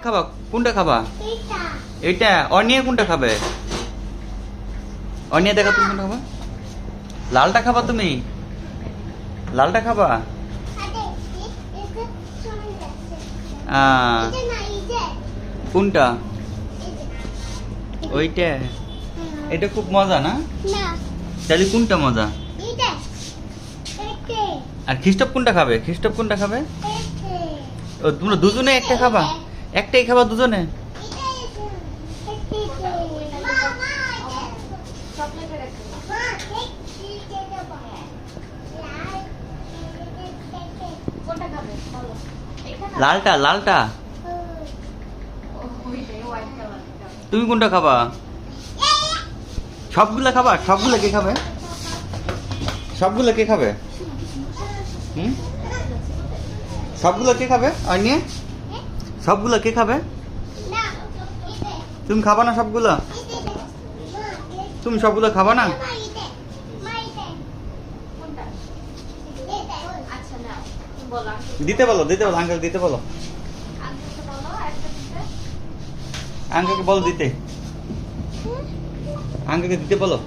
খাবা? কোনটা খাবা? এটা এইটা। অনিয়া কোনটা খাবে? অনিয়া দেখা তুমি কোনটা খাবা? লালটা খাবা তুমি? লালটা খাবা? আরে এটা চলে যাচ্ছে আহ, এটা না এটা কোনটা? এটা ওইটা। এটা খুব মজা না? না তাহলে কোনটা মজা? এটা এটা আর খ্রিস্টপ কোনটা খাবে? খ্রিস্টপ কোনটা খাবে? এটা ও তোমরা দুজনে একটা খাবা? একটাই খাবা দুজনে? কোনটা খাবে বলো? এটা না? লালটা, লালটা। ওইটাই হোয়াইট কালার। তুমি কোনটা খাবা? সবগুলা খাবা? সবগুলা কে খাবে? সবগুলা কে খাবে? হুম? সবগুলা কে খাবে? অনিয়া সবগুলা কে খাবে? তুমি খাবা না সবগুলা? তুমি সবগুলা খাবা না? কোনটা? আচ্ছা নাও বলো দিতে বলো, দিতে বলো, আঙ্কেল দিতে বলো। আঙ্কেলকে বলো একটা দিতে। আঙ্কেলকে বলো দিতে। আঙ্কেলকে দিতে বলো।